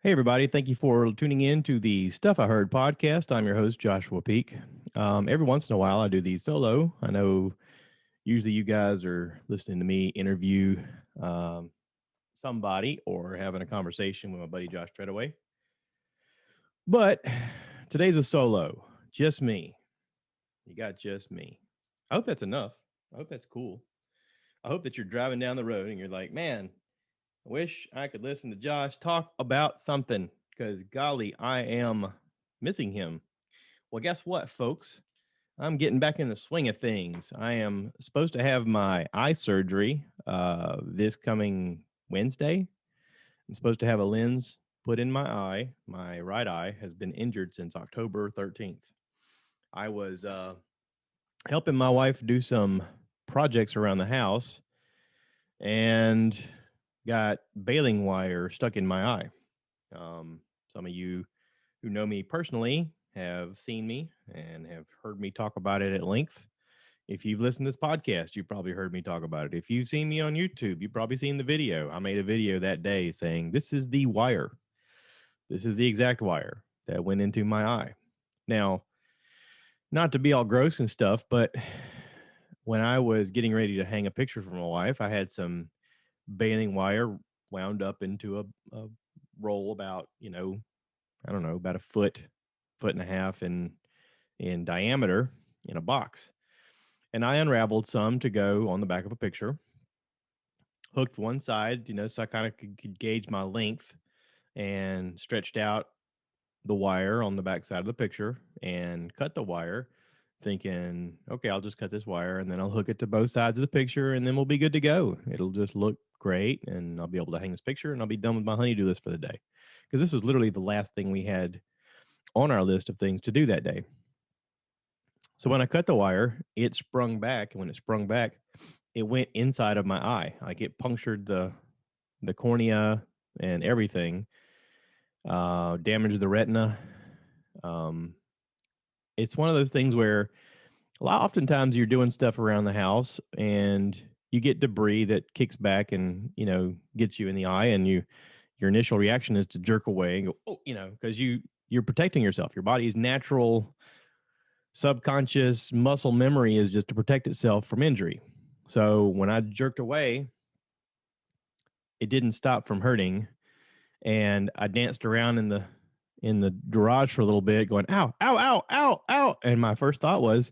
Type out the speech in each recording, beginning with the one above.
Hey, everybody. Thank you for tuning in to the Stuff I Heard podcast. I'm your host, Joshua Peak. Every once in a while, I do these solo. I know usually you guys are listening to me interview um, somebody or having a conversation with my buddy, Josh Treadaway. But today's a solo, just me. You got just me. I hope that's enough. I hope that's cool. I hope that you're driving down the road and you're like, man, I wish I could listen to Josh talk about something because, golly, I am missing him. Well, guess what, folks? I'm getting back in the swing of things. I am supposed to have my eye surgery this coming Wednesday. I'm supposed to have a lens put in my eye. My right eye has been injured since October 13th. I was helping my wife do some projects around the house and got baling wire stuck in my eye. Some of you who know me personally have seen me and have heard me talk about it at length. If you've listened to this podcast, you've probably heard me talk about it. If you've seen me on YouTube, you've probably seen the video. I made a video that day saying, this is the wire. This is the exact wire that went into my eye. Now, not to be all gross and stuff, but when I was getting ready to hang a picture for my wife, I had some baling wire wound up into a roll about, I don't know, about a foot and a half in diameter in a box. And I unraveled some to go on the back of a picture, hooked one side, so I kind of could gauge my length, and stretched out the wire on the back side of the picture and cut the wire, thinking, okay, I'll just cut this wire and then I'll hook it to both sides of the picture and then we'll be good to go. It'll just look great and I'll be able to hang this picture and I'll be done with my honeydew list for the day. Because this was literally the last thing we had on our list of things to do that day. So when I cut the wire, it sprung back. And when it sprung back, it went inside of my eye. Like it punctured the cornea and everything, damaged the retina. It's one of those things where oftentimes you're doing stuff around the house and you get debris that kicks back and, gets you in the eye, and your initial reaction is to jerk away and go, oh, because you're protecting yourself. Your body's natural subconscious muscle memory is just to protect itself from injury. So when I jerked away, it didn't stop from hurting, and I danced around in the garage for a little bit, going ow, ow, ow, ow, ow. And my first thought was,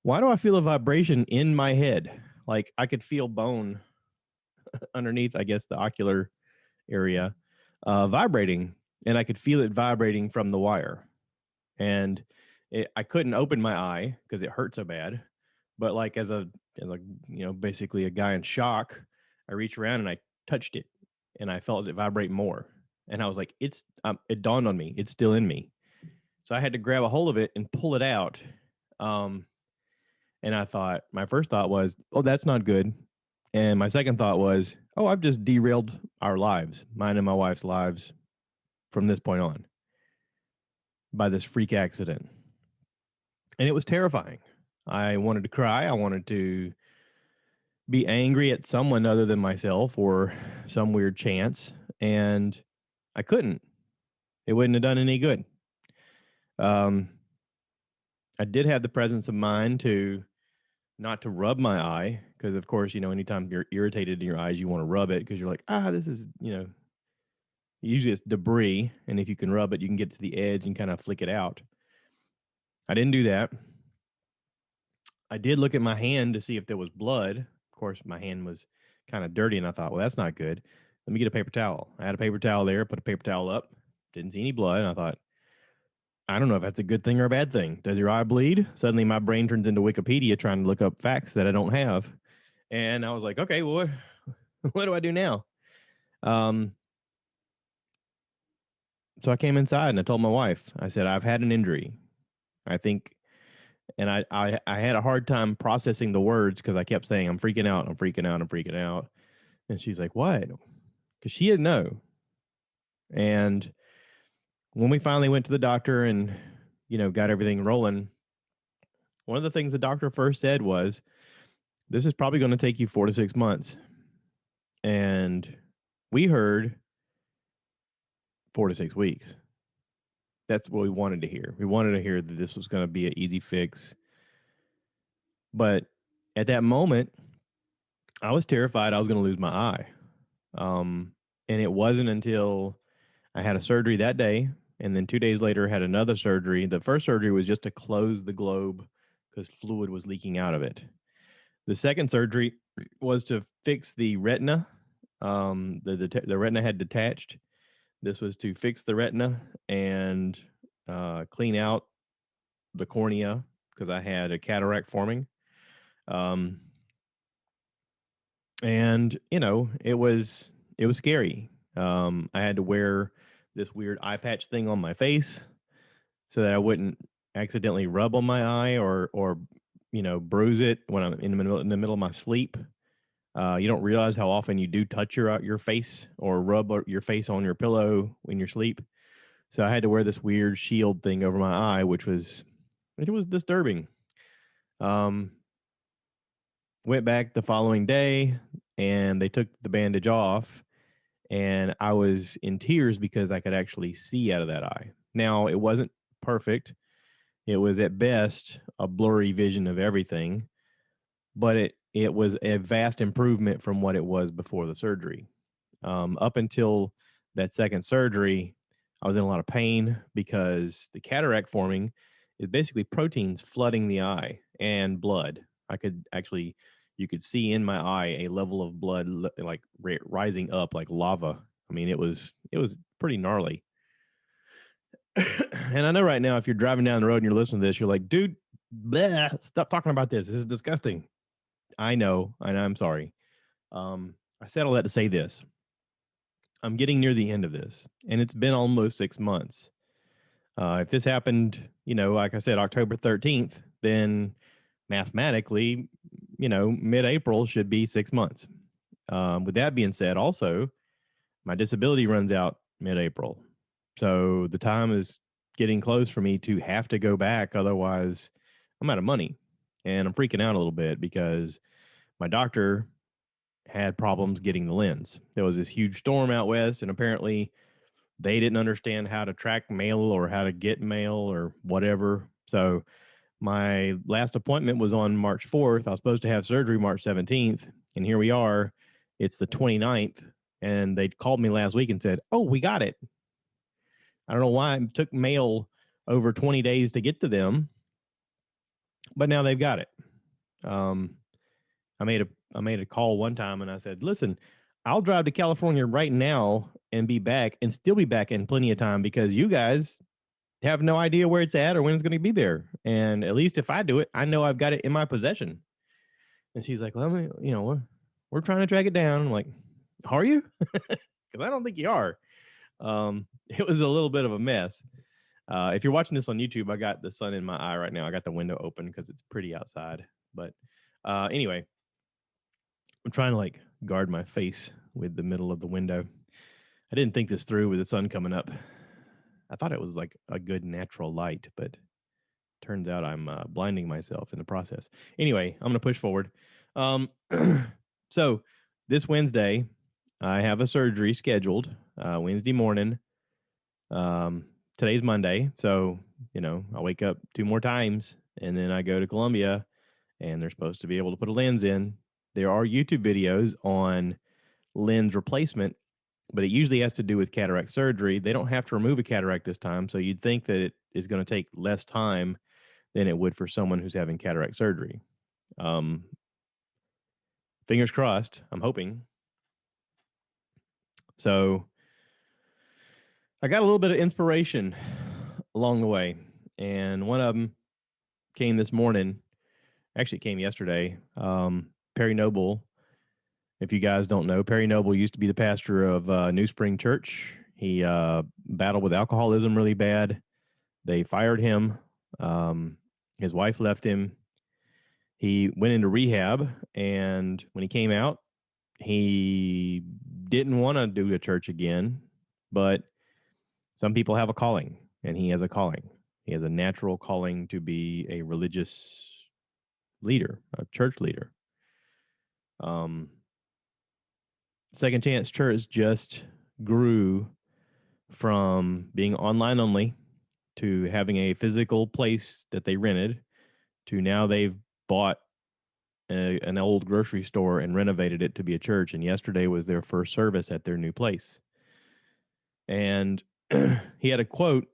why do I feel a vibration in my head? Like I could feel bone underneath, I guess, the ocular area vibrating, and I could feel it vibrating from the wire. And I couldn't open my eye because it hurt so bad. But like as a basically a guy in shock, I reached around and I touched it, and I felt it vibrate more. And I was like, it dawned on me, it's still in me. So I had to grab a hold of it and pull it out. And I thought, my first thought was, oh, that's not good. And my second thought was, oh, I've just derailed our lives, mine and my wife's lives, from this point on by this freak accident. And it was terrifying. I wanted to cry. I wanted to be angry at someone other than myself or some weird chance. And I couldn't. It wouldn't have done any good. I did have the presence of mind to not to rub my eye, because of course, anytime you're irritated in your eyes, you want to rub it because you're like, this is, usually it's debris. And if you can rub it, you can get to the edge and kind of flick it out. I didn't do that. I did look at my hand to see if there was blood. Of course, my hand was kind of dirty, and I thought, well, that's not good. Let me get a paper towel. I had a paper towel there, put a paper towel up, didn't see any blood, and I thought, I don't know if that's a good thing or a bad thing. Does your eye bleed? Suddenly my brain turns into Wikipedia trying to look up facts that I don't have. And I was like, okay, well, what do I do now? So I came inside and I told my wife, I said, I've had an injury. I think, and I had a hard time processing the words because I kept saying, I'm freaking out, I'm freaking out, I'm freaking out. And she's like, what? Because she didn't know. And when we finally went to the doctor and, got everything rolling, one of the things the doctor first said was, this is probably going to take you 4 to 6 months. And we heard 4 to 6 weeks. That's what we wanted to hear. We wanted to hear that this was going to be an easy fix. But at that moment, I was terrified I was going to lose my eye. And it wasn't until I had a surgery that day, and then 2 days later had another surgery. The first surgery was just to close the globe because fluid was leaking out of it. The second surgery was to fix the retina. The retina had detached. This was to fix the retina and clean out the cornea because I had a cataract forming. And it was scary. I had to wear this weird eye patch thing on my face so that I wouldn't accidentally rub on my eye or bruise it when I'm in the middle of my sleep. You don't realize how often you do touch your face or rub your face on your pillow when you're asleep. So I had to wear this weird shield thing over my eye, which was disturbing. Went back the following day, and they took the bandage off, and I was in tears because I could actually see out of that eye. Now, it wasn't perfect. It was at best a blurry vision of everything, but it was a vast improvement from what it was before the surgery. Up until that second surgery, I was in a lot of pain because the cataract forming is basically proteins flooding the eye and blood. You could see in my eye a level of blood like rising up like lava. I mean, it was pretty gnarly. And I know right now, if you're driving down the road and you're listening to this, you're like, dude, bleh, stop talking about this. This is disgusting. I know, and I'm sorry. I said all that to say this. I'm getting near the end of this, and it's been almost 6 months. If this happened, like I said, October 13th, then mathematically, mid-April should be 6 months. With that being said, also, my disability runs out mid-April. So the time is getting close for me to have to go back. Otherwise, I'm out of money. And I'm freaking out a little bit because my doctor had problems getting the lens. There was this huge storm out west, and apparently they didn't understand how to track mail or how to get mail or whatever. So my last appointment was on March 4th. I was supposed to have surgery March 17th, and here we are. It's the 29th, and they called me last week and said, "Oh, we got it." I don't know why it took mail over 20 days to get to them, but now they've got it. I made a call one time and I said, "Listen, I'll drive to California right now and be back and still be back in plenty of time because you guys have no idea where it's at or when it's going to be there. And at least if I do it, I know I've got it in my possession." And she's like, "Well, we're trying to track it down." I'm like, "Are you?" Because I don't think you are. It was a little bit of a mess. If you're watching this on YouTube, I got the sun in my eye right now. I got the window open because it's pretty outside. But anyway, I'm trying to like guard my face with the middle of the window. I didn't think this through with the sun coming up. I thought it was like a good natural light, but turns out I'm blinding myself in the process. Anyway, I'm going to push forward. So this Wednesday, I have a surgery scheduled Wednesday morning. Today's Monday, so I wake up 2 more times, and then I go to Columbia, and they're supposed to be able to put a lens in. There are YouTube videos on lens replacement, but it usually has to do with cataract surgery. They don't have to remove a cataract this time, so you'd think that it is going to take less time than it would for someone who's having cataract surgery. Fingers crossed. I'm hoping. So I got a little bit of inspiration along the way, and one of them came this morning. Actually, it came yesterday. Perry Noble. If you guys don't know, Perry Noble used to be the pastor of New Spring Church. He battled with alcoholism really bad. They fired him. His wife left him. He went into rehab, and when he came out, he didn't want to do a church again. But some people have a calling, and he has a calling. He has a natural calling to be a religious leader, a church leader. Second Chance Church just grew from being online only to having a physical place that they rented to now they've bought an old grocery store and renovated it to be a church. And yesterday was their first service at their new place. And he had a quote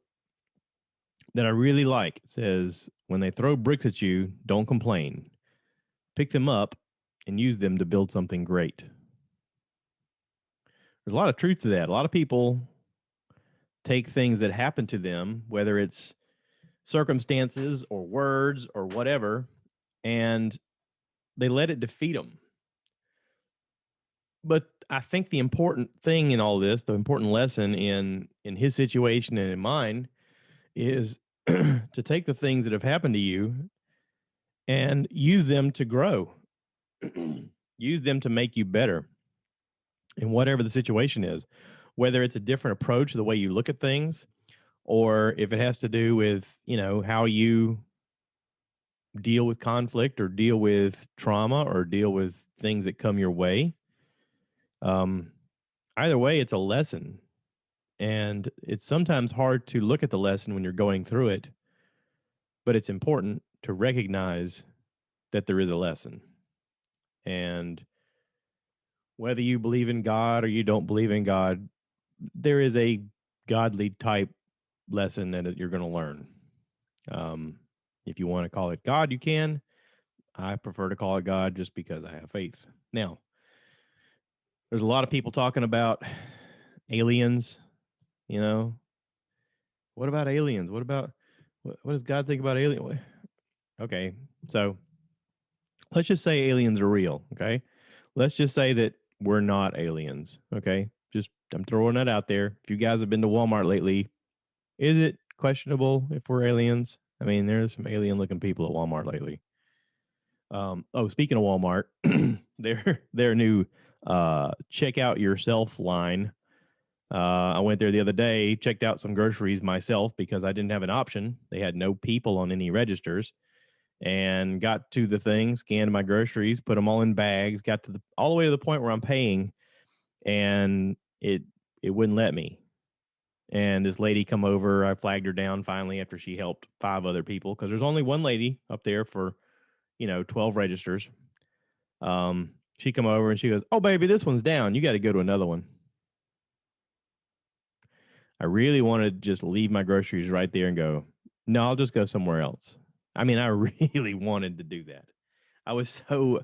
that I really like. It says, "When they throw bricks at you, don't complain. Pick them up and use them to build something great." There's a lot of truth to that. A lot of people take things that happen to them, whether it's circumstances or words or whatever, and they let it defeat them. But I think the important thing in all this, the important lesson in his situation and in mine, is to take the things that have happened to you and use them to grow, use them to make you better in whatever the situation is, whether it's a different approach, the way you look at things, or if it has to do with, how you deal with conflict or deal with trauma or deal with things that come your way. Um, Either way, it's a lesson. And it's sometimes hard to look at the lesson when you're going through it, but it's important to recognize that there is a lesson. And whether you believe in God or you don't believe in God, there is a godly type lesson that you're going to learn. Um, if you want to call it God, you can. I prefer to call it God just because I have faith. Now, there's a lot of people talking about aliens. You know, what about aliens? What does God think about aliens? Okay, so let's just say aliens are real. Okay, let's just say that we're not aliens. Okay, just I'm throwing that out there. If you guys have been to Walmart lately, is it questionable if we're aliens? I mean, there's some alien looking people at Walmart lately. Speaking of Walmart, their new check out yourself line. I went there the other day, checked out some groceries myself because I didn't have an option. They had no people on any registers, and got to the thing, scanned my groceries, put them all in bags, got to all the way to the point where I'm paying, and it wouldn't let me. And this lady come over, I flagged her down finally after she helped 5 other people because there's only one lady up there for 12 registers. She come over and she goes, "Oh baby, this one's down. You got to go to another one." I really wanted to just leave my groceries right there and go, "No, I'll just go somewhere else." I mean, I really wanted to do that. I was so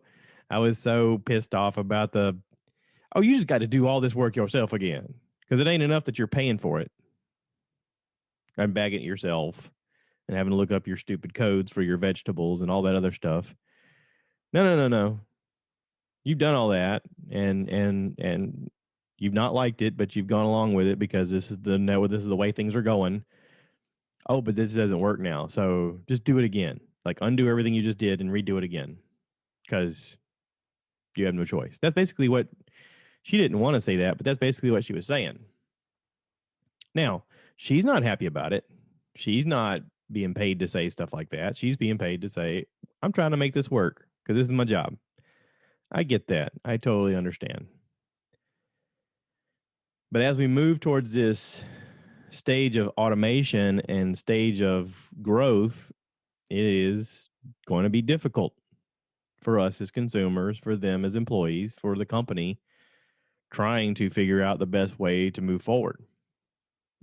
I was so pissed off about oh, you just got to do all this work yourself again because it ain't enough that you're paying for it and bagging it yourself and having to look up your stupid codes for your vegetables and all that other stuff. No, no, no, no. You've done all that and you've not liked it, but you've gone along with it because this is the way things are going. Oh, but this doesn't work now. So just do it again. Like undo everything you just did and redo it again because you have no choice. That's basically what she didn't want to say that, but that's basically what she was saying. Now, she's not happy about it. She's not being paid to say stuff like that. She's being paid to say, "I'm trying to make this work because this is my job." I get that. I totally understand. But as we move towards this stage of automation and stage of growth, it is going to be difficult for us as consumers, for them as employees, for the company trying to figure out the best way to move forward.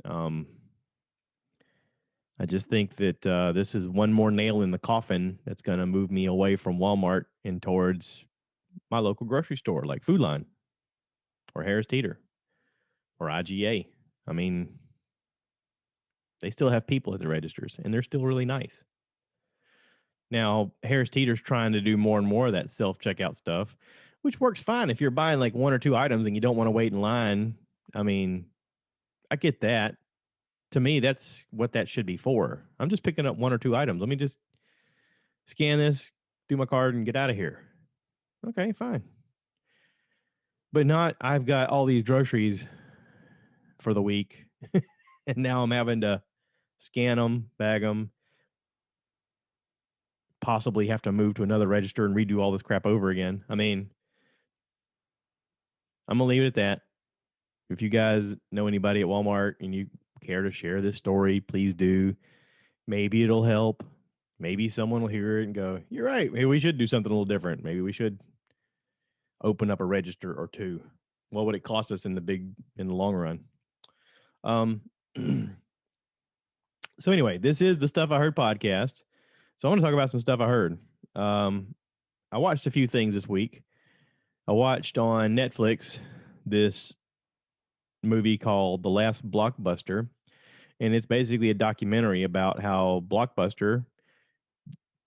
Um, I just think that this is one more nail in the coffin that's going to move me away from Walmart and towards my local grocery store like Food Line or Harris Teeter or IGA. I mean, they still have people at the registers and they're still really nice. Now, Harris Teeter's trying to do more and more of that self checkout stuff, which works fine if you're buying like 1 or 2 items and you don't want to wait in line. I mean, I get that. To me, that's what that should be for. I'm just picking up 1 or 2 items. Let me just scan this, do my card, and get out of here. Okay, fine. But not, I've got all these groceries for the week, and now I'm having to scan them, bag them, possibly have to move to another register and redo all this crap over again. I mean, I'm going to leave it at that. If you guys know anybody at Walmart and you care to share this story, please do. Maybe it'll help. Maybe someone will hear it and go, "You're right. Maybe we should do something a little different. Maybe we should open up a register or two. What would it cost us in the long run?" Um, so anyway, this is the Stuff I Heard podcast. So I want to talk about some stuff I heard. Um, I watched a few things this week. I watched on Netflix this movie called The Last Blockbuster, and it's basically a documentary about how Blockbuster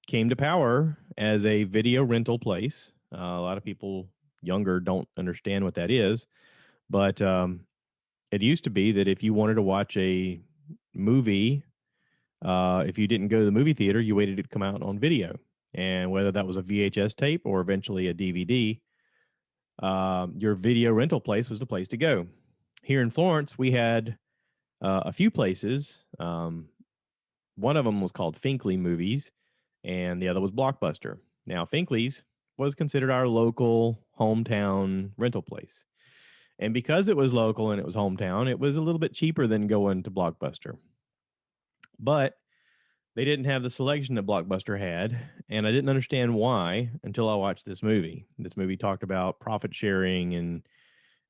came to power as a video rental place. A lot of people younger don't understand what that is, but it used to be that if you wanted to watch a movie, if you didn't go to the movie theater, you waited to come out on video. And whether that was a VHS tape or eventually a DVD, your video rental place was the place to go. Here in Florence, we had a few places. One of them was called Finkley Movies, and the other was Blockbuster. Now, Finkley's was considered our local hometown rental place. And because it was local and it was hometown, it was a little bit cheaper than going to Blockbuster. But they didn't have the selection that Blockbuster had, and I didn't understand why until I watched this movie. This movie talked about profit sharing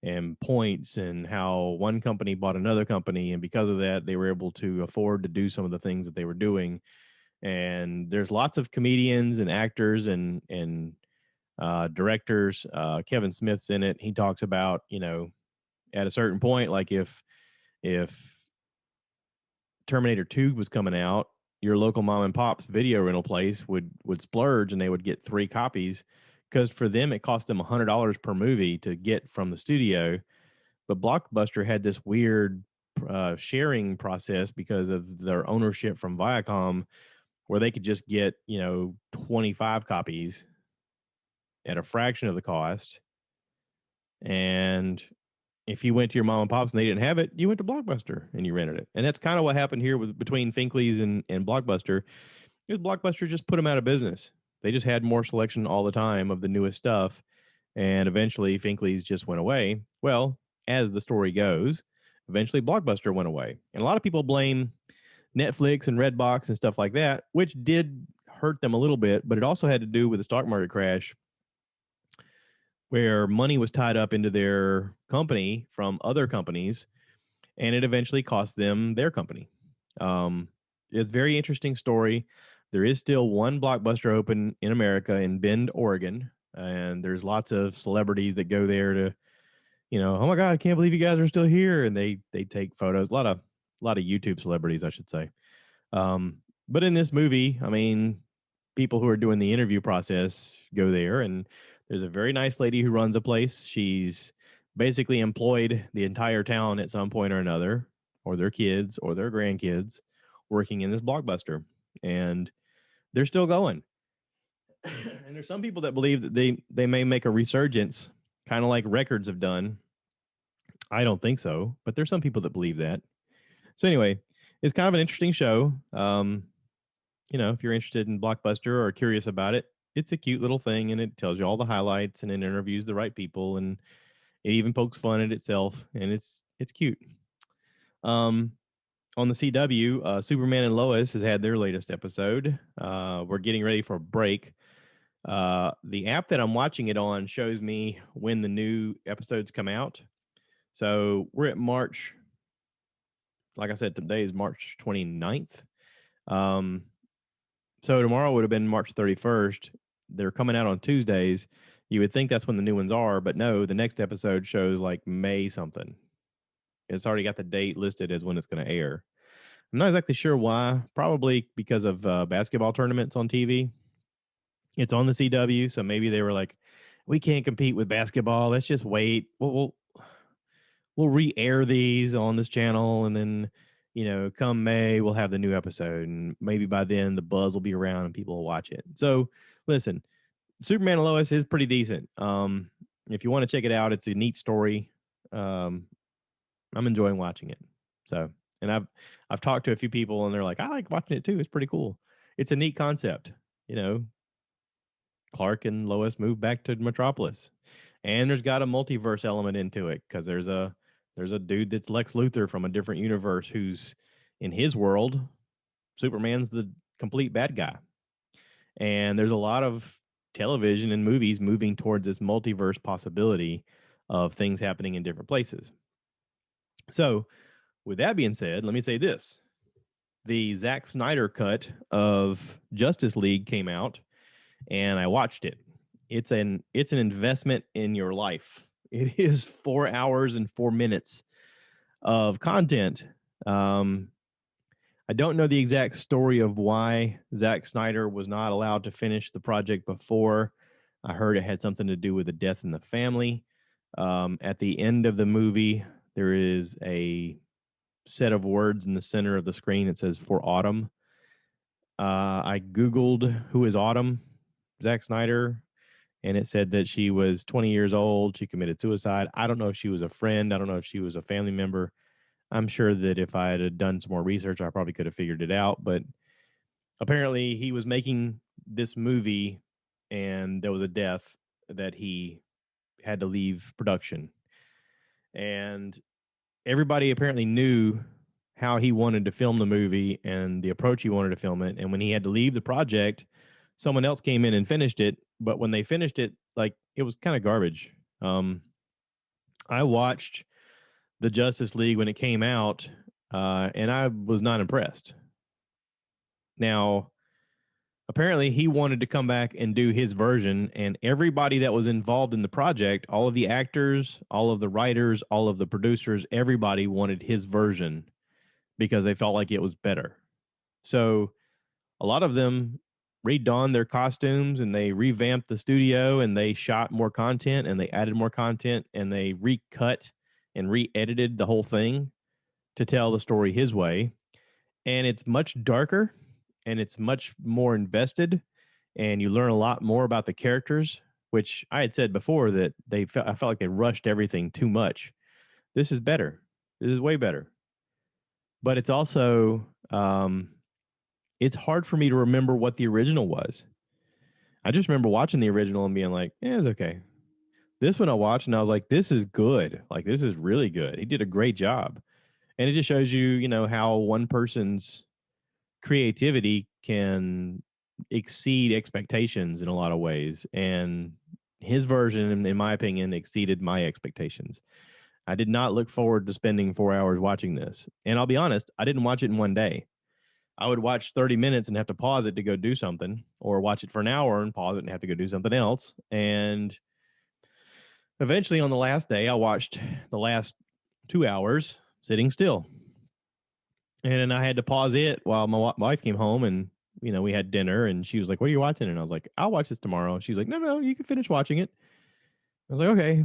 and points and how one company bought another company, and because of that they were able to afford to do some of the things that they were doing. And there's lots of comedians and actors and directors. Kevin Smith's in it. He talks about, at a certain point, like if Terminator 2 was coming out, your local mom and pop's video rental place would splurge and they would get 3 copies, because for them it cost them $100 per movie to get from the studio. But Blockbuster had this weird sharing process because of their ownership from Viacom, where they could just get 25 copies at a fraction of the cost. And if you went to your mom and pops and they didn't have it, you went to Blockbuster and you rented it. And that's kind of what happened here between Finkley's and Blockbuster. Is Blockbuster just put them out of business. They just had more selection all the time of the newest stuff. And eventually Finkley's just went away. Well, as the story goes, eventually Blockbuster went away. And a lot of people blame Netflix and Redbox and stuff like that, which did hurt them a little bit, but it also had to do with the stock market crash, where money was tied up into their company from other companies, and it eventually cost them their company. It's a very interesting story. There is still one Blockbuster open in America in Bend, Oregon, and there's lots of celebrities that go there to, oh my God, I can't believe you guys are still here, and they take photos. A lot of YouTube celebrities, I should say. But in this movie, I mean, people who are doing the interview process go there, and there's a very nice lady who runs a place. She's basically employed the entire town at some point or another, or their kids or their grandkids, working in this Blockbuster, and they're still going. And there's some people that believe that they may make a resurgence, kind of like records have done. I don't think so, but there's some people that believe that. So anyway, it's kind of an interesting show. If you're interested in Blockbuster or curious about it, it's a cute little thing, and it tells you all the highlights, and it interviews the right people, and it even pokes fun at itself, and it's cute. On the CW, Superman and Lois has had their latest episode. We're getting ready for a break. The app that I'm watching it on shows me when the new episodes come out. So we're at March. Like I said, today is March 29th. So tomorrow would have been March 31st. They're coming out on Tuesdays. You would think that's when the new ones are, but no, the next episode shows like May something. It's already got the date listed as when it's going to air. I'm not exactly sure why. Probably because of basketball tournaments on TV. It's on the CW, so maybe they were like, we can't compete with basketball. Let's just wait. We'll re-air these on this channel, and then come May we'll have the new episode, and maybe by then the buzz will be around and people will watch it. So listen, Superman and Lois is pretty decent. If you want to check it out, it's a neat story. I'm enjoying watching it. So, and I've talked to a few people, and they're like, I like watching it too. It's pretty cool. It's a neat concept. Clark and Lois move back to Metropolis, and there's got a multiverse element into it, because there's a There's a dude that's Lex Luthor from a different universe who's in his world, Superman's the complete bad guy. And there's a lot of television and movies moving towards this multiverse possibility of things happening in different places. So, with that being said, let me say this. The Zack Snyder cut of Justice League came out and I watched it. It's an investment in your life. It is 4 hours and 4 minutes of content. I don't know the exact story of why Zack Snyder was not allowed to finish the project before. I heard it had something to do with a death in the family. At the end of the movie, there is a set of words in the center of the screen that says "For Autumn." I Googled who is Autumn, Zack Snyder, and it said that she was 20 years old. She committed suicide. I don't know if she was a friend. I don't know if she was a family member. I'm sure that if I had done some more research, I probably could have figured it out. But apparently, he was making this movie, and there was a death that he had to leave production. And everybody apparently knew how he wanted to film the movie and the approach he wanted to film it. And when he had to leave the project, someone else came in and finished it. But when they finished it, like it was kind of garbage. I watched the Justice League when it came out, and I was not impressed. Now, apparently, he wanted to come back and do his version, and everybody that was involved in the project, all of the actors, all of the writers, all of the producers, everybody wanted his version because they felt like it was better. So a lot of them redonned their costumes and they revamped the studio and they shot more content and they added more content and they recut and re-edited the whole thing to tell the story his way. And it's much darker and it's much more invested and you learn a lot more about the characters, which I had said before that I felt like they rushed everything too much. This is better. This is way better. But it's also it's hard for me to remember what the original was. I just remember watching the original and being like, yeah, it's okay. This one I watched and I was like, this is good. Like, this is really good. He did a great job. And it just shows you, how one person's creativity can exceed expectations in a lot of ways. And his version, in my opinion, exceeded my expectations. I did not look forward to spending 4 hours watching this. And I'll be honest, I didn't watch it in one day. I would watch 30 minutes and have to pause it to go do something, or watch it for an hour and pause it and have to go do something else. And eventually on the last day, I watched the last 2 hours sitting still. And then I had to pause it while my wife came home and, we had dinner and she was like, what are you watching? And I was like, I'll watch this tomorrow. She's like, no, you can finish watching it. I was like, okay.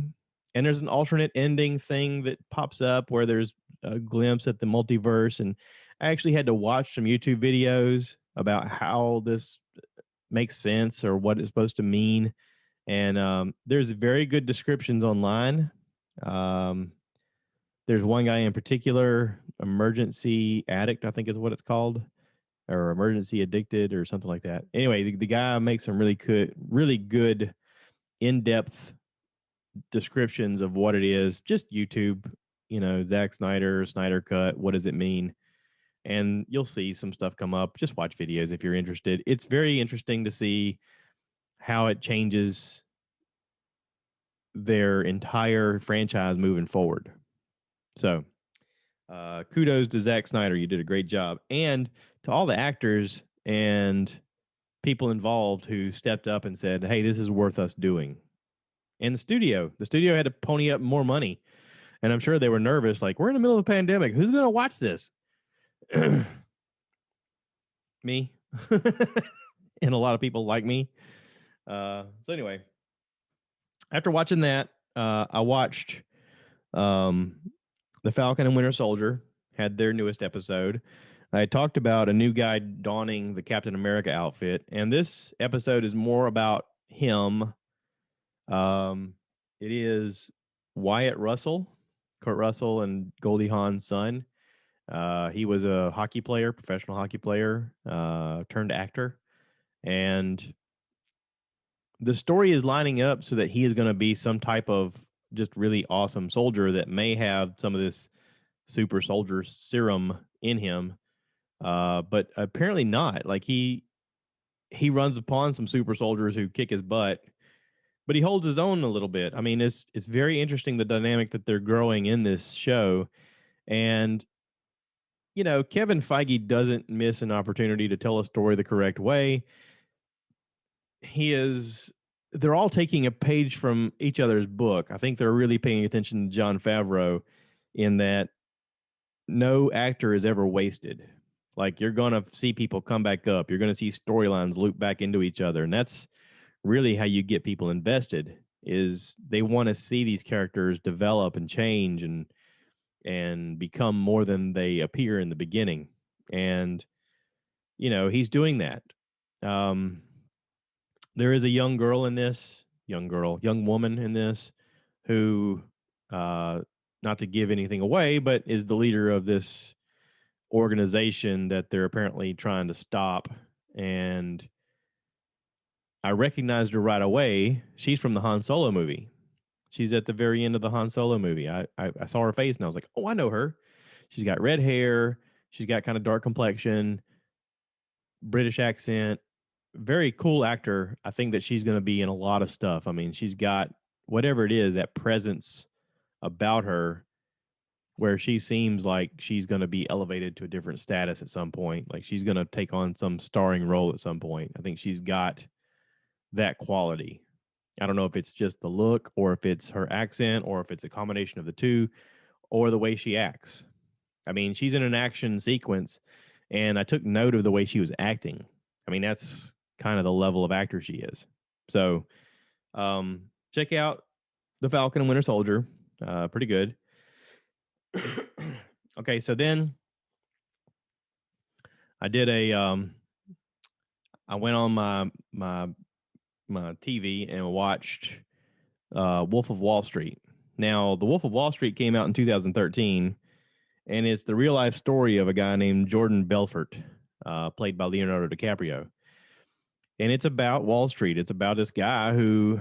And there's an alternate ending thing that pops up where there's a glimpse at the multiverse. And I actually had to watch some YouTube videos about how this makes sense or what it's supposed to mean. And there's very good descriptions online. There's one guy in particular, Emergency Addict, I think is what it's called, or Emergency Addicted or something like that. Anyway, the guy makes some really good in-depth descriptions of what it is. Just YouTube, Zack Snyder Cut, what does it mean? And you'll see some stuff come up. Just watch videos if you're interested. It's very interesting to see how it changes their entire franchise moving forward. So kudos to Zack Snyder. You did a great job. And to all the actors and people involved who stepped up and said, hey, this is worth us doing. And the studio had to pony up more money. And I'm sure they were nervous, like, we're in the middle of a pandemic. Who's going to watch this? Me. And a lot of people like me. So anyway, after watching that, I watched the Falcon and Winter Soldier had their newest episode. I talked about a new guy donning the Captain America outfit, and this episode is more about him. It is Wyatt Russell, Kurt Russell, and Goldie Hawn's son. He was a professional hockey player, turned actor, and the story is lining up so that he is going to be some type of just really awesome soldier that may have some of this super soldier serum in him, but apparently not. Like he runs upon some super soldiers who kick his butt, but he holds his own a little bit. I mean, it's very interesting the dynamic that they're growing in this show, and Kevin Feige doesn't miss an opportunity to tell a story the correct way. They're all taking a page from each other's book. I think they're really paying attention to Jon Favreau in that no actor is ever wasted. Like, you're going to see people come back up. You're going to see storylines loop back into each other. And that's really how you get people invested, is they want to see these characters develop and change and become more than they appear in the beginning. And, he's doing that. Um, there is a young woman in this who, not to give anything away, but is the leader of this organization that they're apparently trying to stop. And I recognized her right away. She's from the Han Solo movie. She's at the very end of the Han Solo movie. I saw her face and I was like, oh, I know her. She's got red hair. She's got kind of dark complexion, British accent. Very cool actor. I think that she's going to be in a lot of stuff. I mean, she's got whatever it is, that presence about her where she seems like she's going to be elevated to a different status at some point. Like, she's going to take on some starring role at some point. I think she's got that quality. I don't know if it's just the look or if it's her accent or if it's a combination of the two or the way she acts. I mean, she's in an action sequence and I took note of the way she was acting. I mean, that's kind of the level of actor she is. So, check out The Falcon and Winter Soldier. Pretty good. Okay, so then I did I went on my TV and watched Wolf of Wall Street. Now, The Wolf of Wall Street came out in 2013, and it's the real life story of a guy named Jordan Belfort, played by Leonardo DiCaprio. And it's about Wall Street. It's about this guy who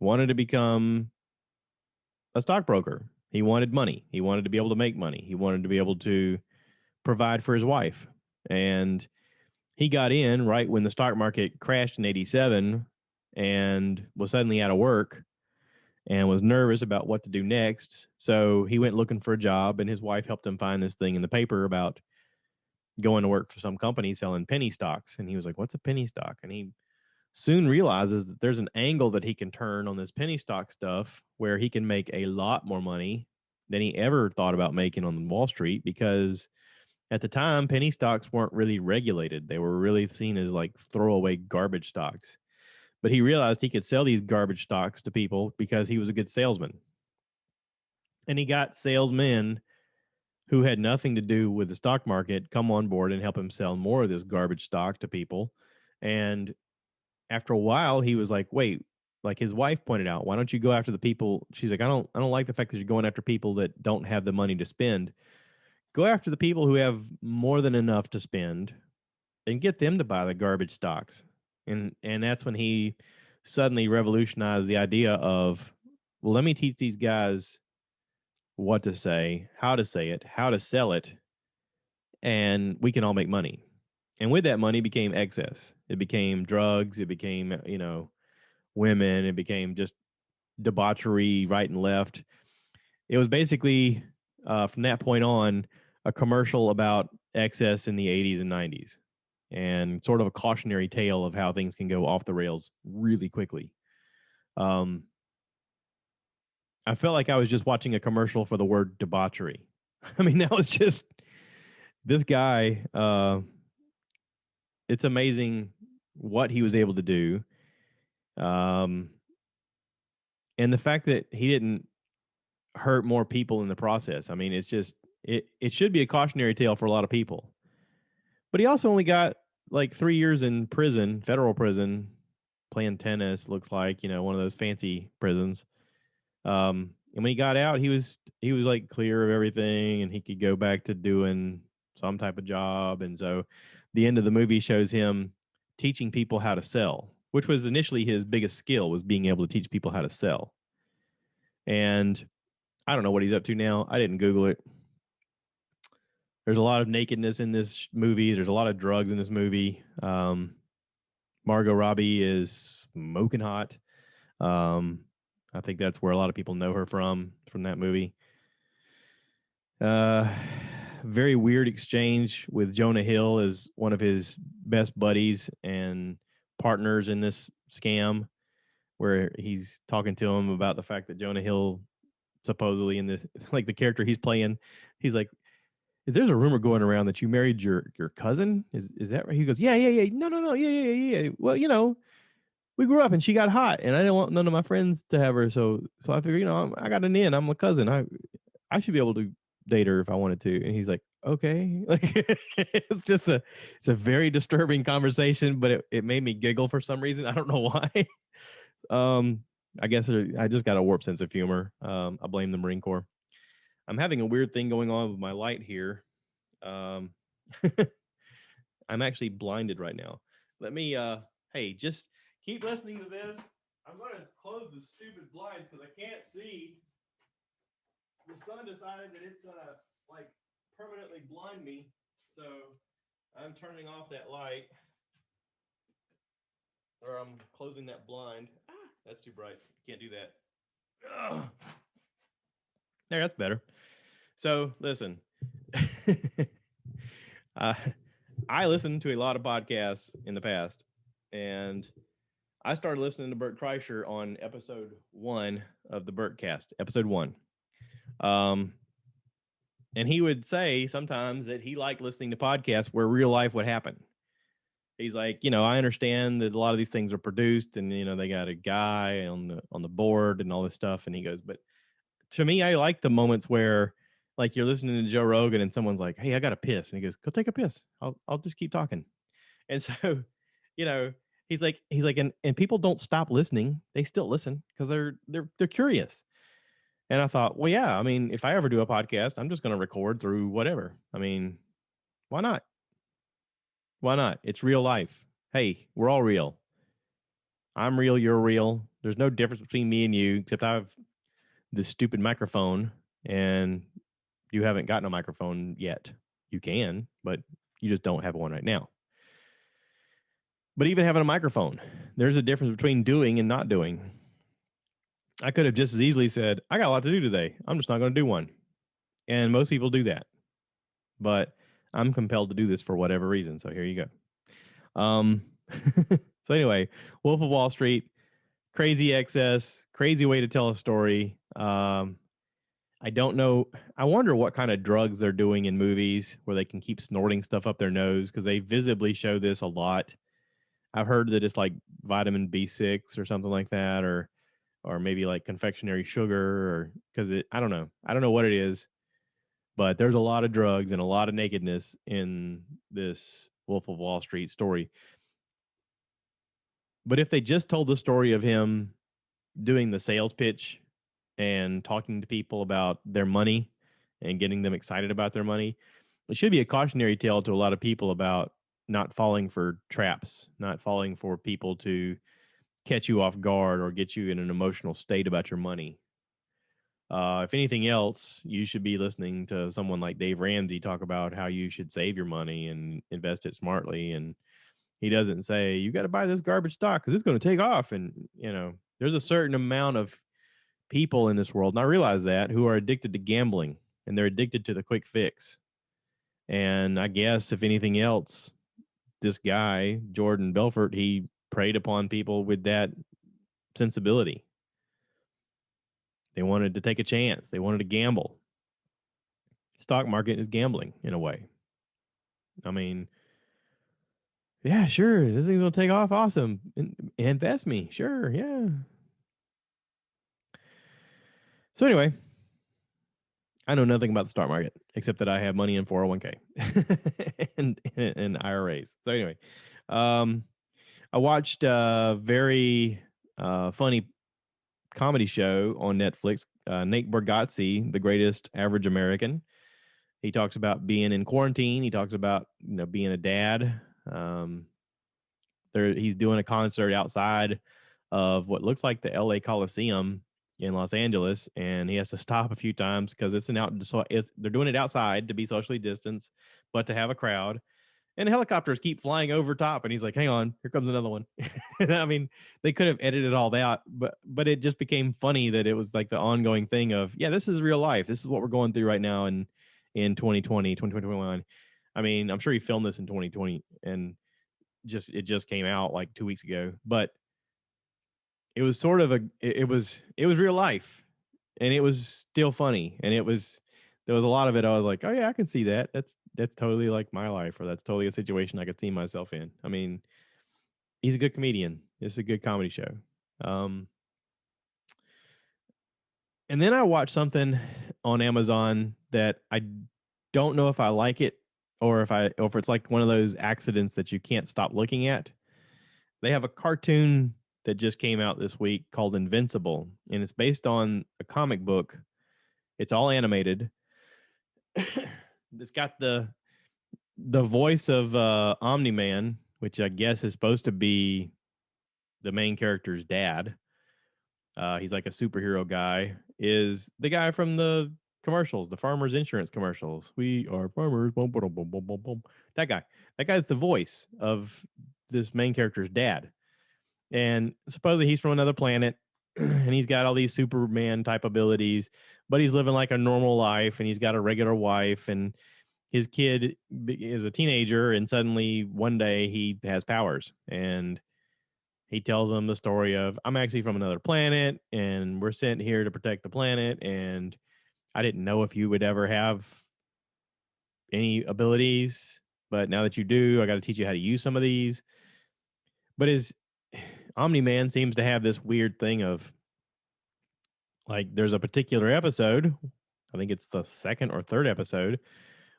wanted to become a stockbroker. He wanted money. He wanted to be able to make money. He wanted to be able to provide for his wife. And he got in right when the stock market crashed in 87 and was suddenly out of work and was nervous about what to do next. So he went looking for a job, and his wife helped him find this thing in the paper about going to work for some company selling penny stocks. And he was like, what's a penny stock? And he soon realizes that there's an angle that he can turn on this penny stock stuff where he can make a lot more money than he ever thought about making on Wall Street, because at the time, penny stocks weren't really regulated. They were really seen as like throwaway garbage stocks. But he realized he could sell these garbage stocks to people because he was a good salesman. And he got salesmen who had nothing to do with the stock market come on board and help him sell more of this garbage stock to people. And after a while, he was like, wait, like his wife pointed out, why don't you go after the people? She's like, I don't like the fact that you're going after people that don't have the money to spend. Go after the people who have more than enough to spend and get them to buy the garbage stocks. And that's when he suddenly revolutionized the idea of, well, let me teach these guys what to say, how to say it, how to sell it, and we can all make money. And with that money became excess. It became drugs. It became, women. It became just debauchery right and left. It was basically, from that point on, a commercial about excess in the 80s and 90s, and sort of a cautionary tale of how things can go off the rails really quickly. I felt like I was just watching a commercial for the word debauchery. I mean, that was just this guy. It's amazing what he was able to do. And the fact that he didn't hurt more people in the process. I mean, it's just, it should be a cautionary tale for a lot of people. But he also only got like 3 years in prison, federal prison, playing tennis, looks like, one of those fancy prisons. And when he got out, he was like clear of everything, and he could go back to doing some type of job. And so the end of the movie shows him teaching people how to sell, which was initially his biggest skill, was being able to teach people how to sell. And I don't know what he's up to now. I didn't Google it. There's a lot of nakedness in this movie. There's a lot of drugs in this movie. Margot Robbie is smoking hot. I think that's where a lot of people know her from that movie. Very weird exchange with Jonah Hill as one of his best buddies and partners in this scam, where he's talking to him about the fact that Jonah Hill supposedly in this, like the character he's playing, he's like, there's a rumor going around that you married your cousin. Is that right? He goes, yeah. No. Yeah. Well, we grew up and she got hot and I didn't want none of my friends to have her. So I figured, I got an in. I'm a cousin. I should be able to date her if I wanted to. And he's like, okay. Like it's a very disturbing conversation, but it made me giggle for some reason. I don't know why. I guess I just got a warped sense of humor. I blame the Marine Corps. I'm having a weird thing going on with my light here. I'm actually blinded right now. Let me, hey, just keep listening to this. I'm going to close the stupid blinds because I can't see. The sun decided that it's going to, like, permanently blind me. So I'm turning off that light. Or I'm closing that blind. That's too bright. Can't do that. Ugh. There, that's better. So listen, I listened to a lot of podcasts in the past, and I started listening to Bert Kreischer on episode 1 of the Bertcast, episode 1. And he would say sometimes that he liked listening to podcasts where real life would happen. He's like, I understand that a lot of these things are produced and, they got a guy on the board and all this stuff. And he goes, but to me, I like the moments where, like, you're listening to Joe Rogan and someone's like, hey, I got to piss. And he goes, go take a piss. I'll just keep talking. And so, he's like, and people don't stop listening. They still listen because they're curious. And I thought, well, yeah, I mean, if I ever do a podcast, I'm just going to record through whatever. I mean, why not? Why not? It's real life. Hey, we're all real. I'm real. You're real. There's no difference between me and you, except I have this stupid microphone and you haven't gotten a microphone yet. You can, but you just don't have one right now. But even having a microphone, there's a difference between doing and not doing. I could have just as easily said, I got a lot to do today. I'm just not going to do one. And most people do that. But I'm compelled to do this for whatever reason. So here you go. So anyway, Wolf of Wall Street, crazy excess, crazy way to tell a story. I don't know. I wonder what kind of drugs they're doing in movies where they can keep snorting stuff up their nose, because they visibly show this a lot. I've heard that it's like vitamin B6 or something like that, or maybe like confectionery sugar, or because I don't know. I don't know what it is, but there's a lot of drugs and a lot of nakedness in this Wolf of Wall Street story. But if they just told the story of him doing the sales pitch and talking to people about their money and getting them excited about their money, it should be a cautionary tale to a lot of people about not falling for traps, not falling for people to catch you off guard or get you in an emotional state about your money. If anything else, you should be listening to someone like Dave Ramsey talk about how you should save your money and invest it smartly. And he doesn't say, you got to buy this garbage stock because it's going to take off. And, there's a certain amount of people in this world, and I realize that, who are addicted to gambling, and they're addicted to the quick fix. And I guess if anything else, this guy, Jordan Belfort, he preyed upon people with that sensibility. They wanted to take a chance. They wanted to gamble. Stock market is gambling in a way. I mean, yeah, sure, this thing's going to take off. Awesome. Invest me. Sure, yeah. So anyway, I know nothing about the stock market except that I have money in 401k and IRAs. So anyway, I watched a very funny comedy show on Netflix. Nate Bargatze, The Greatest Average American. He talks about being in quarantine. He talks about being a dad. He's doing a concert outside of what looks like the LA Coliseum, in Los Angeles, and he has to stop a few times because they're doing it outside to be socially distanced, but to have a crowd. And helicopters keep flying over top, and he's like, "Hang on, here comes another one." I mean, they could have edited all that out, but it just became funny that it was like the ongoing thing of, yeah, this is real life. This is what we're going through right now in 2020, 2021. I mean, I'm sure he filmed this in 2020, and it just came out like 2 weeks ago, but it was sort of it was real life, and it was still funny, and there was a lot of it I was like, oh yeah, I can see that. That's totally like my life, or that's totally a situation I could see myself in. I mean, he's a good comedian. It's a good comedy show. Um, and then I watched something on Amazon that I don't know if I like it, or if it's like one of those accidents that you can't stop looking at. They have a cartoon that just came out this week called Invincible, and it's based on a comic book. It's all animated. It's got the voice of Omni-Man, which I guess is supposed to be the main character's dad. He's like a superhero guy. Is the guy from the commercials, the farmers insurance commercials? We are farmers. Boom, boom, boom, boom, boom, boom. That guy. That guy's the voice of this main character's dad. And supposedly he's from another planet, and he's got all these Superman type abilities, but he's living like a normal life, and he's got a regular wife, and his kid is a teenager, and suddenly one day he has powers, and he tells them the story of, I'm actually from another planet, and we're sent here to protect the planet, and I didn't know if you would ever have any abilities, but now that you do, I got to teach you how to use some of these. But his Omni-Man seems to have this weird thing of, like, there's a particular episode, I think it's the second or third episode,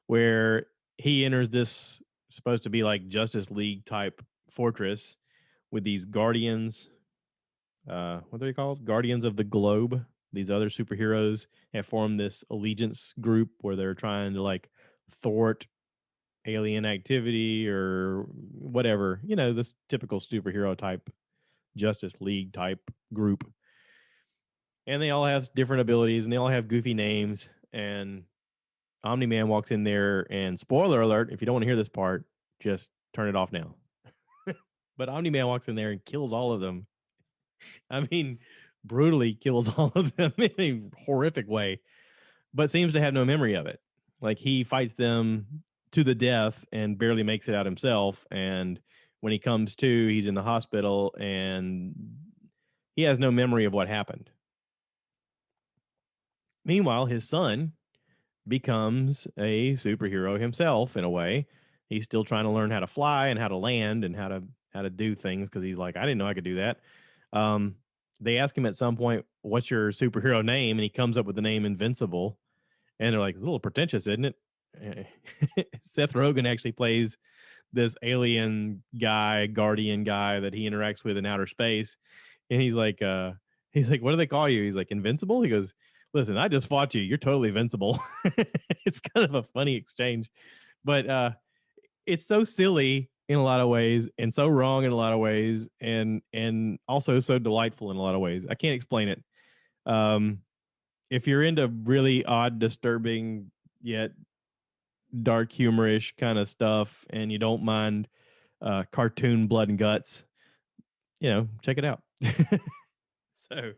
where he enters this supposed to be like Justice League type fortress with these guardians. What are they called? Guardians of the Globe. These other superheroes have formed this allegiance group where they're trying to like thwart alien activity or whatever. You know, this typical superhero type Justice League type group. And they all have different abilities, and they all have goofy names. And Omni-Man walks in there, and spoiler alert, if you don't want to hear this part, just turn it off now. But Omni-Man walks in there and kills all of them. I mean, brutally kills all of them in a horrific way, but seems to have no memory of it. Like, he fights them to the death and barely makes it out himself. And when he comes to, he's in the hospital, and he has no memory of what happened. Meanwhile, his son becomes a superhero himself in a way. He's still trying to learn how to fly and how to land and how to do things, because he's like, I didn't know I could do that. Um, they ask him at some point, "What's your superhero name?" And he comes up with the name Invincible. And they're like, "It's a little pretentious, isn't it?" Seth Rogen actually plays this alien guy, guardian guy that he interacts with in outer space. And he's like, "What do they call you?" He's like, "Invincible?" He goes, "Listen, I just fought you. You're totally invincible." It's kind of a funny exchange, but it's so silly in a lot of ways, and so wrong in a lot of ways, and also so delightful in a lot of ways. I can't explain it. Um, if you're into really odd, disturbing yet dark, humorish kind of stuff, and you don't mind cartoon blood and guts, check it out. So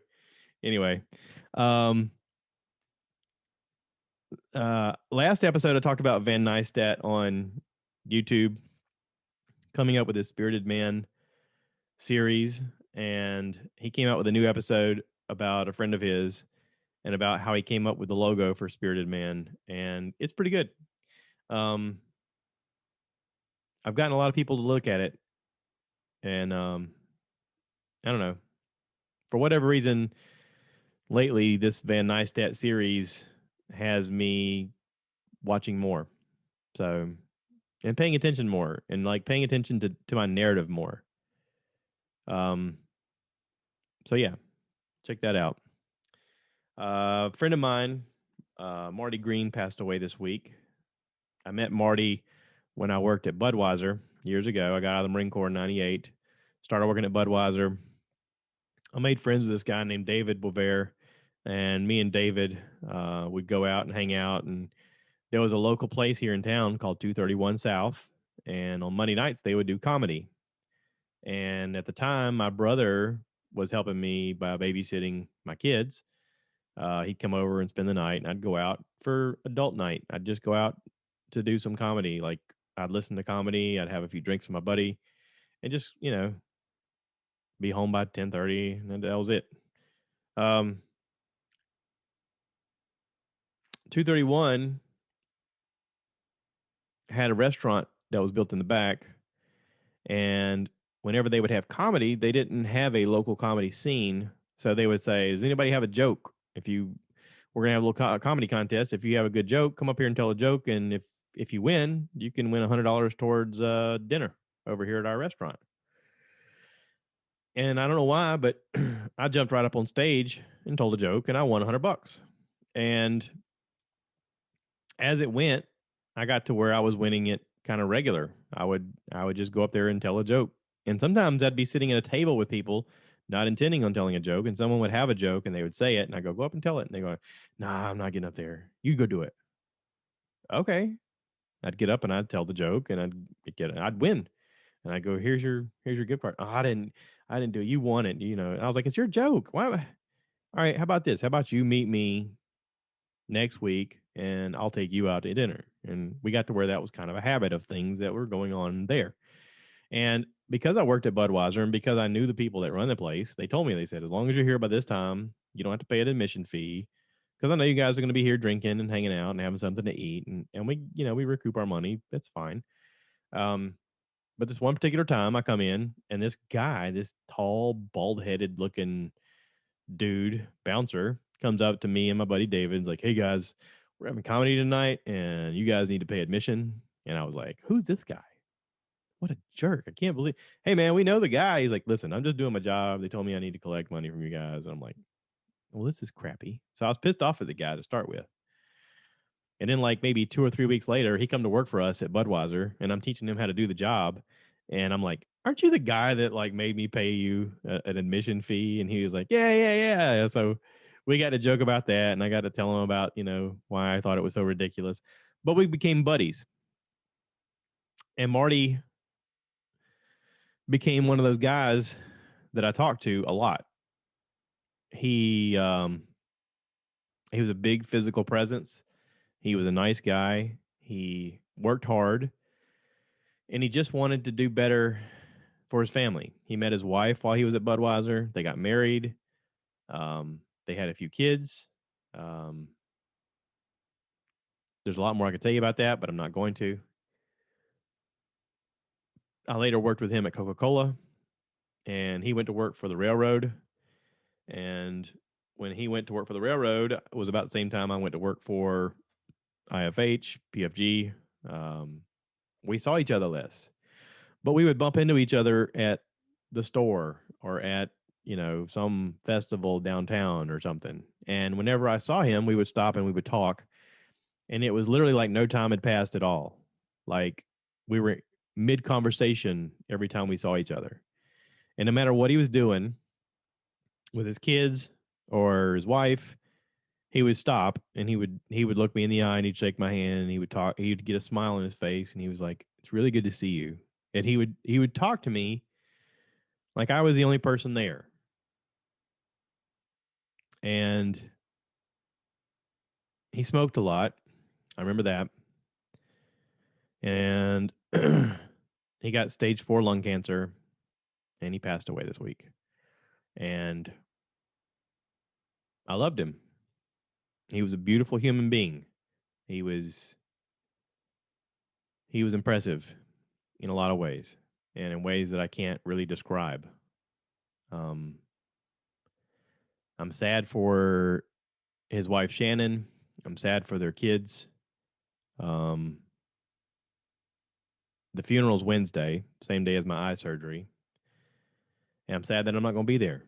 anyway, um, last episode I talked about Vanneistat on YouTube coming up with his Spirited Man series, and he came out with a new episode about a friend of his and about how he came up with the logo for Spirited Man, and it's pretty good. Um, I've gotten a lot of people to look at it, and I don't know, for whatever reason, lately this Van Neistat series has me watching more, so, and paying attention more, and like paying attention to my narrative more. Um, so yeah, check that out. A friend of mine, Marty Green, passed away this week. I met Marty when I worked at Budweiser years ago. I got out of the Marine Corps in '98, started working at Budweiser. I made friends with this guy named David Bovair, and me and David would go out and hang out. And there was a local place here in town called 231 South, and on Monday nights they would do comedy. And at the time, my brother was helping me by babysitting my kids. He'd come over and spend the night, and I'd go out for adult night. I'd just go out to do some comedy. Like I'd listen to comedy, I'd have a few drinks with my buddy, and just be home by 10:30, and that was it. 231 had a restaurant that was built in the back, and whenever they would have comedy, they didn't have a local comedy scene. So they would say, "Does anybody have a joke? If you We're gonna have a little comedy contest. If you have a good joke, come up here and tell a joke, and if you win, you can win $100 towards dinner over here at our restaurant." And I don't know why, but I jumped right up on stage and told a joke, and I won $100. And as it went, I got to where I was winning it kind of regular. I would just go up there and tell a joke. And sometimes I'd be sitting at a table with people not intending on telling a joke, and someone would have a joke and they would say it, and I go up and tell it, and they go, "Nah, I'm not getting up there. You go do it." Okay. I'd get up and I'd tell the joke, and I'd win. And I'd go, "Here's your gift card." "Oh, I didn't do it. You won it, And I was like, "It's your joke. Why?" All right, how about this? How about you meet me next week and I'll take you out to dinner? And we got to where that was kind of a habit of things that were going on there. And because I worked at Budweiser and because I knew the people that run the place, they said, "As long as you're here by this time, you don't have to pay an admission fee. Because I know you guys are going to be here drinking and hanging out and having something to eat. And we recoup our money. That's fine." Um, but this one particular time I come in, and this guy, this tall, bald headed looking dude, bouncer, comes up to me and my buddy David's like, "Hey guys, we're having comedy tonight and you guys need to pay admission." And I was like, "Who's this guy? What a jerk. I can't believe." "Hey man, we know the guy." He's like, "Listen, I'm just doing my job. They told me I need to collect money from you guys." And I'm like, "Well, this is crappy." So I was pissed off at the guy to start with. And then like maybe 2 or 3 weeks later, he come to work for us at Budweiser, and I'm teaching him how to do the job. And I'm like, "Aren't you the guy that like made me pay you an admission fee?" And he was like, "Yeah, yeah, yeah." So we got to joke about that, and I got to tell him about why I thought it was so ridiculous. But we became buddies, and Marty became one of those guys that I talked to a lot. He was a big physical presence. He was a nice guy. He worked hard, and he just wanted to do better for his family. He met his wife while he was at Budweiser. They got married. They had a few kids. Um, there's a lot more I could tell you about that, but I'm not going to. I later worked with him at Coca-Cola, and he went to work for the railroad. And when he went to work for the railroad, it was about the same time I went to work for IFH, PFG. We saw each other less, but we would bump into each other at the store or at some festival downtown or something. And whenever I saw him, we would stop and we would talk, and it was literally like no time had passed at all. Like we were mid conversation every time we saw each other. And no matter what he was doing with his kids or his wife, he would stop and he would look me in the eye and he'd shake my hand and he would talk. He'd get a smile on his face and he was like, "It's really good to see you." And he would talk to me like I was the only person there. And he smoked a lot. I remember that. And he got stage 4 lung cancer and he passed away this week. And I loved him. He was a beautiful human being. He was he was impressive in a lot of ways and in ways that I can't really describe. Um, I'm sad for his wife Shannon. I'm sad for their kids. Um, the funeral's Wednesday, same day as my eye surgery, and I'm sad that I'm not going to be there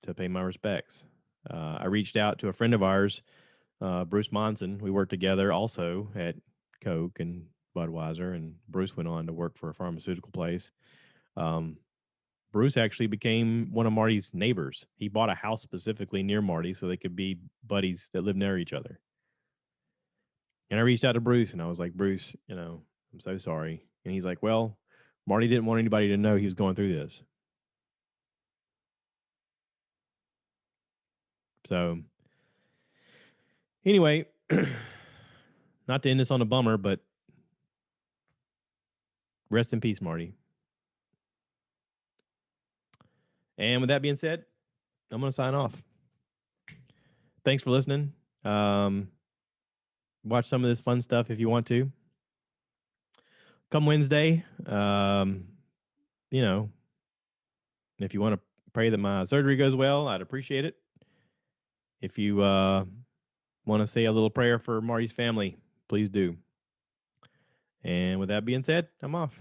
to pay my respects. I reached out to a friend of ours, Bruce Monson. We worked together also at Coke and Budweiser, and Bruce went on to work for a pharmaceutical place. Um, Bruce actually became one of Marty's neighbors. He bought a house specifically near Marty so they could be buddies that lived near each other. And I reached out to Bruce and I was like, Bruce, I'm so sorry. And he's like, well, Marty didn't want anybody to know he was going through this. So, anyway, not to end this on a bummer, but rest in peace, Marty. And with that being said, I'm going to sign off. Thanks for listening. Watch some of this fun stuff if you want to. Come Wednesday, if you want to pray that my surgery goes well, I'd appreciate it. If you want to say a little prayer for Marty's family, please do. And with that being said, I'm off.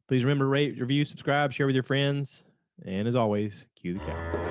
Please remember, rate, review, subscribe, share with your friends. And as always, cue the camera.